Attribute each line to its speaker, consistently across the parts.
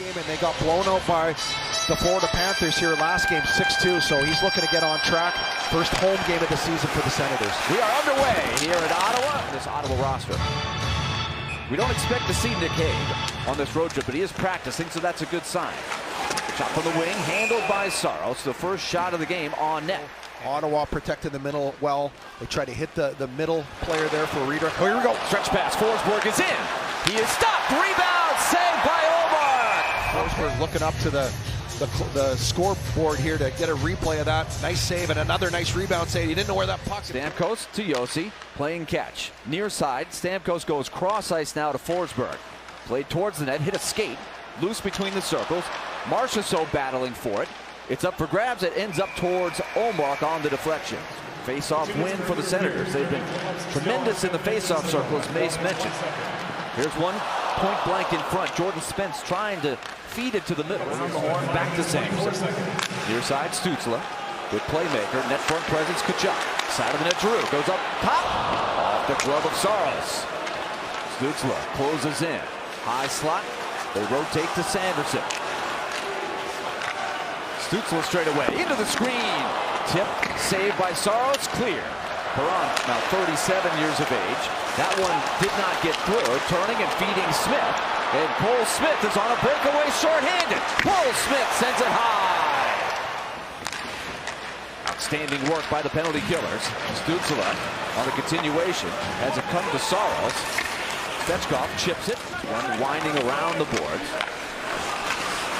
Speaker 1: game, and they got blown out by the Florida Panthers here last game, 6-2, so he's looking to get on track. First home game of the season for the Senators.
Speaker 2: We are underway here at Ottawa, this Ottawa roster. We don't expect to see Nick Hague on this road trip, but he is practicing, so that's a good sign. Shot from the wing, handled by Saros, the first shot of the game on net.
Speaker 1: Ottawa protected the middle well. They tried to hit the middle player there for a redirect. Oh, here we go.
Speaker 2: Stretch pass, Forsberg is in. He is stopped, rebound, saved by Omar.
Speaker 1: Forsberg looking up to the scoreboard here to get a replay of that. Nice save and another nice rebound save. He didn't know where that puck.
Speaker 2: Stamkos to Juuse, playing catch. Near side, Stamkos goes cross ice now to Forsberg. Played towards the net, hit a skate, loose between the circles. Marchessault battling for it. It's up for grabs. It ends up towards Omar on the deflection. Face-off win for the Senators. They've been tremendous in the face-off circle, as Mace mentioned. Here's one point blank in front. Jordan Spence trying to feed it to the middle. On the horn, back to Sanderson. Near side, Stützle. Good playmaker. Net front presence, Tkachuk. Side of the net, Drew. Goes up top. Off the glove of Saros. Stützle closes in. High slot. They rotate to Sanderson. Stützle straight away. Into the screen. Tip. Saved by Saros. Clear. Perron, now 37 years of age. That one did not get through. Turning and feeding Smith. And Cole Smith is on a breakaway shorthanded. Cole Smith sends it high. Outstanding work by the penalty killers. Stützle on the continuation has it come to Saros. Svechkov chips it. One winding around the boards.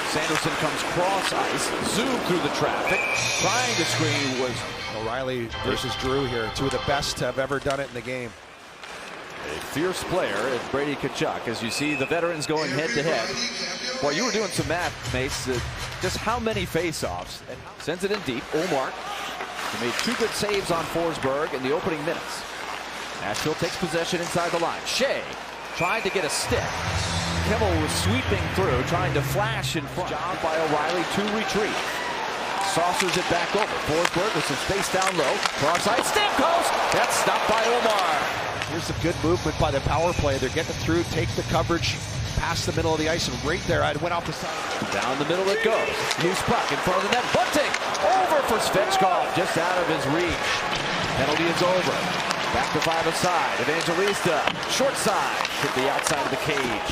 Speaker 2: Sanderson comes cross ice, zoom through the traffic. Trying to screen was
Speaker 1: O'Reilly versus Drew here. Two of the best have ever done it in the game.
Speaker 2: A fierce player at Brady Tkachuk, as you see the veterans going head to head. Well, you were doing some math, Mace, just how many face-offs. Sends it in deep. Omar made two good saves on Forsberg in the opening minutes. Nashville takes possession inside the line. Shea tried to get a stick. Kimmel was sweeping through, trying to flash in front. Job by O'Reilly to retrieve. Saucers it back over. Forsberg with some space down low. Cross ice, Stamkos! That's stopped by Omar.
Speaker 1: Here's some good movement by the power play. They're getting through, take the coverage past the middle of the ice, and right there, I went off the side.
Speaker 2: Down the middle it goes. Loose puck in front of the net. Bunting over for Svechkov, just out of his reach. Penalty is over. Back to 5-a-side. Evangelista, short side, hit the outside of the cage.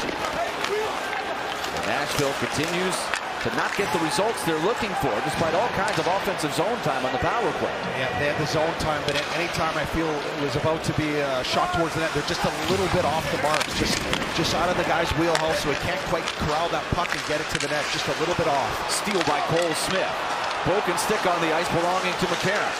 Speaker 2: And Nashville continues to not get the results they're looking for, despite all kinds of offensive zone time on the power play.
Speaker 1: Yeah, they had the zone time, but at any time I feel it was about to be a shot towards the net, they're just a little bit off the mark, just out of the guy's wheelhouse, so he can't quite corral that puck and get it to the net, just a little bit off.
Speaker 2: Steal by Cole Smith. Broken stick on the ice belonging to McCarron.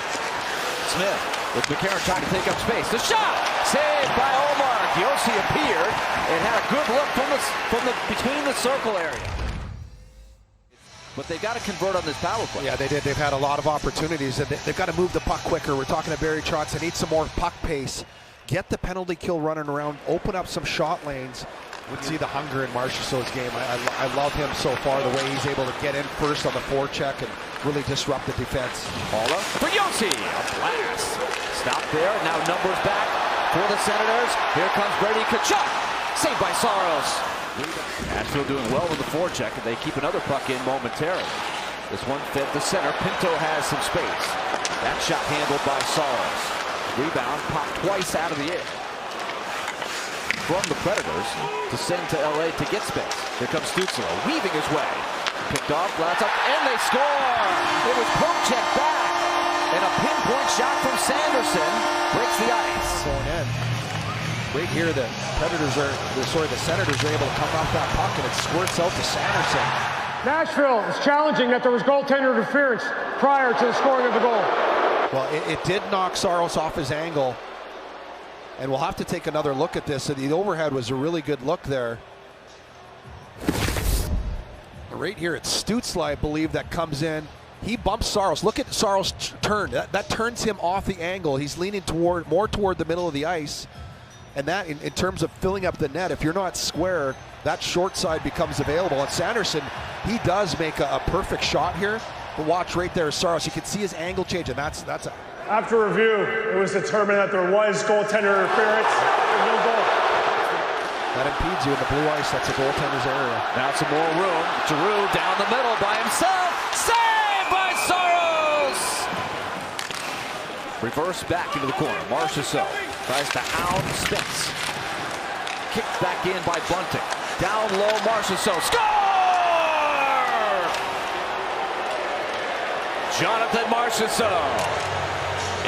Speaker 2: Smith with McCarron trying to take up space. The shot saved by Omar. Juuse appeared and had a good look from the between the circle area. But they got to convert on this power play.
Speaker 1: Yeah, they did. They've had a lot of opportunities, and they've got to move the puck quicker. We're talking to Barry Trotz. They need some more puck pace. Get the penalty kill running around. Open up some shot lanes. Would see the hunger in Marchessault's game. I love him so far, the way he's able to get in first on the forecheck and really disrupt the defense.
Speaker 2: Paula for Juuse. A blast. Stop there. Now numbers back for the Senators. Here comes Brady Tkachuk. Saved by Saros. Nashville doing well with the forecheck, and they keep another puck in momentarily. This one fed the center. Pinto has some space. That shot handled by Saros. Rebound popped twice out of the air. From the Predators to send to LA to get space. Here comes Stützle, weaving his way. Picked off, glass up, and they score! It was poke check back, and a pinpoint shot from Sanderson breaks the ice.
Speaker 1: Going in. Right here, the Senators are able to come off that puck, and it squirts out to Sanderson.
Speaker 3: Nashville is challenging that there was goaltender interference prior to the scoring of the goal.
Speaker 1: Well, it did knock Saros off his angle. And we'll have to take another look at this. The overhead was a really good look there. Right here, it's Stützle, I believe, that comes in. He bumps Saros. Look at Saros' turn. That turns him off the angle. He's leaning more toward the middle of the ice. And that, in terms of filling up the net, if you're not square, that short side becomes available. And Sanderson, he does make a perfect shot here. But watch right there, Saros. You can see his angle change, and that's a...
Speaker 3: After review, it was determined that there was goaltender interference. No goal.
Speaker 1: That impedes you in the blue ice. That's a goaltender's area.
Speaker 2: Now some more room. Giroux down the middle by himself. Saved by Saros! Reverse back into the corner. Marchessault tries to hound Spence. Kicked back in by Bunting. Down low, Marchessault. Score! Jonathan Marchessault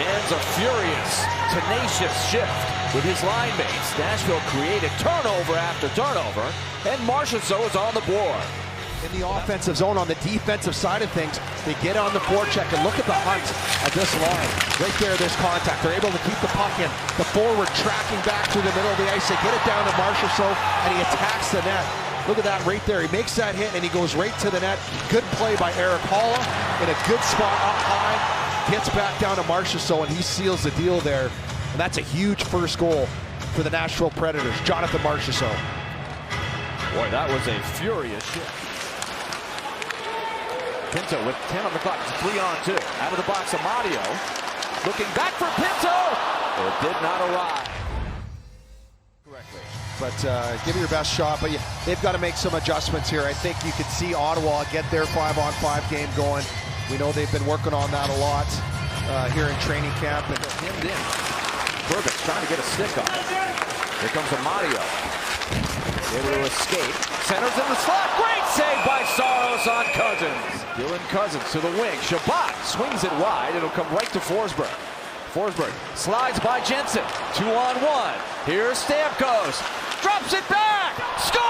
Speaker 2: ends a furious, tenacious shift with his line mates. Nashville created turnover after turnover, and Marchessault is on the board.
Speaker 1: In the offensive zone, on the defensive side of things, they get on the forecheck, and look at the hunt of this line. Right there, there's contact. They're able to keep the puck in. The forward tracking back through the middle of the ice. They get it down to Marchessault, and he attacks the net. Look at that right there. He makes that hit, and he goes right to the net. Good play by Eric Holla in a good spot up high. Gets back down to Marchessault, and he seals the deal there. And that's a huge first goal for the Nashville Predators. Jonathan Marchessault.
Speaker 2: Boy, that was a furious shift. Pinto with 10 on the clock. It's 3-on-2. Out of the box, Amadio. Looking back for Pinto. It did not arrive.
Speaker 1: Correctly. But give it your best shot. But they've got to make some adjustments here. I think you could see Ottawa get their 5-on-5 game going. We know they've been working on that a lot here in training camp. And
Speaker 2: Hemmed in. Burbick's trying to get a stick on it. Here comes Amadio. Able to escape. Centers in the slot. Great save by Saros on Cousins. Dylan Cousins to the wing. Shabbat swings it wide. It'll come right to Forsberg. Forsberg slides by Jensen. 2-on-1. Here's Stamkos. Drops it back. Score!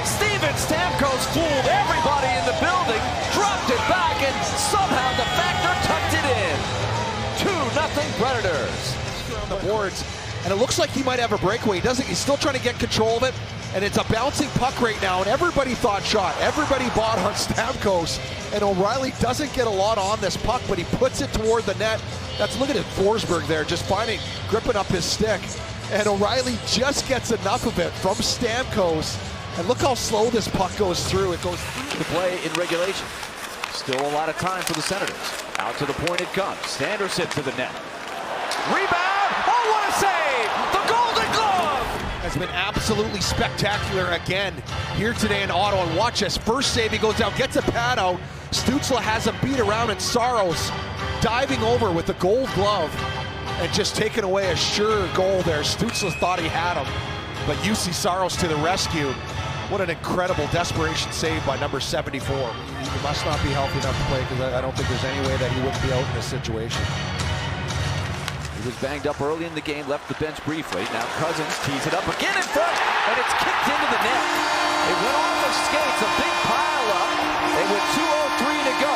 Speaker 2: Steven Stamkos fooled everybody in the building. Dropped it back, and somehow the factor tucked it in. 2-0 Predators.
Speaker 1: On the boards, and it looks like he might have a breakaway. He doesn't. He's still trying to get control of it, and it's a bouncing puck right now, and everybody thought shot. Everybody bought on Stamkos, and O'Reilly doesn't get a lot on this puck, but he puts it toward the net. Look at it, Forsberg there, just gripping up his stick, and O'Reilly just gets enough of it from Stamkos, and look how slow this puck goes through. It goes through
Speaker 2: the play in regulation. Still a lot of time for the Senators. Out to the point it comes. Sanderson to the net. Rebound! Oh, what a save! The Golden Glove!
Speaker 1: Has been absolutely spectacular again here today in Ottawa. And watch this first save. He goes down, gets a pad out. Stützle has him beat around, and Saros diving over with the Gold Glove and just taking away a sure goal there. Stützle thought he had him, but Juuse Saros to the rescue. What an incredible desperation save by number 74. He must not be healthy enough to play, because I don't think there's any way that he wouldn't be out in this situation.
Speaker 2: He was banged up early in the game, left the bench briefly. Now Cousins tees it up again in front, and it's kicked into the net. It went off of skates, a big pile up, and with 2:03 to go,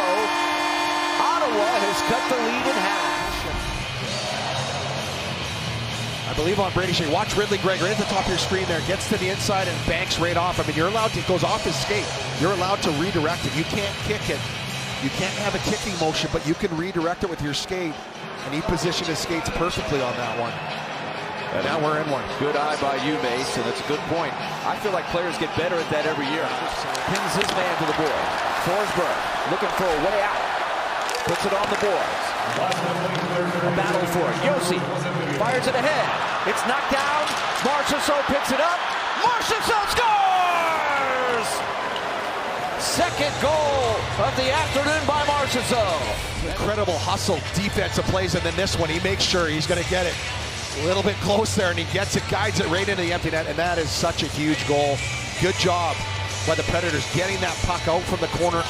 Speaker 2: Ottawa has cut the lead in half.
Speaker 1: I believe on Brady Shea. Watch Ridley Gregg right at the top of your screen there. Gets to the inside and banks right off. I mean, you're allowed to, it goes off his skate. You're allowed to redirect it. You can't kick it. You can't have a kicking motion, but you can redirect it with your skate. And he positioned his skates perfectly on that one. And now we're in one.
Speaker 2: Good eye by you, Mace, and that's a good point. I feel like players get better at that every year. Pins his man to the board. Forsberg looking for a way out. Puts it on the boards. A battle for it. Josi fires it ahead. It's knocked down. Marchessault picks it up. Marchessault scores! Second goal of the afternoon by Marchessault.
Speaker 1: Incredible hustle, defensive plays, and then this one, he makes sure he's going to get it a little bit close there, and he gets it, guides it right into the empty net, and that is such a huge goal. Good job by the Predators getting that puck out from the corner,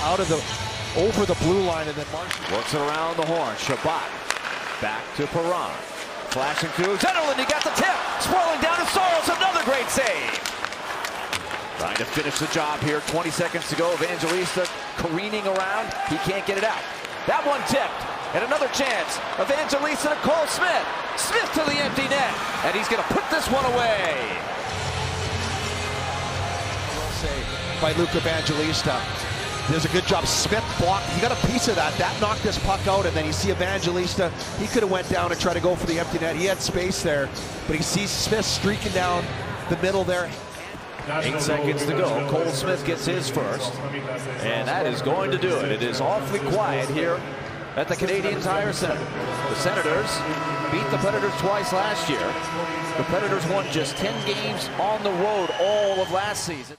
Speaker 1: over the blue line, and then Marchessault
Speaker 2: works it around the horn. Shabbat back to Perron. Flash and coup. Zetterlund, he got the tip. Swirling down to Saros, another great save. Trying to finish the job here. 20 seconds to go. Evangelista careening around. He can't get it out. That one tipped. And another chance. Evangelista to Cole Smith. Smith to the empty net. And he's going to put this one away.
Speaker 1: Well saved by Luke Evangelista. Does a good job. Smith blocked. He got a piece of that. That knocked this puck out, and then you see Evangelista. He could have went down and tried to go for the empty net. He had space there, but he sees Smith streaking down the middle there.
Speaker 2: 8 seconds to go. Cole Smith gets his first, and that is going to do it. It is awfully quiet here at the Canadian Tire Center. The Senators beat the Predators twice last year. The Predators won just 10 games on the road all of last season.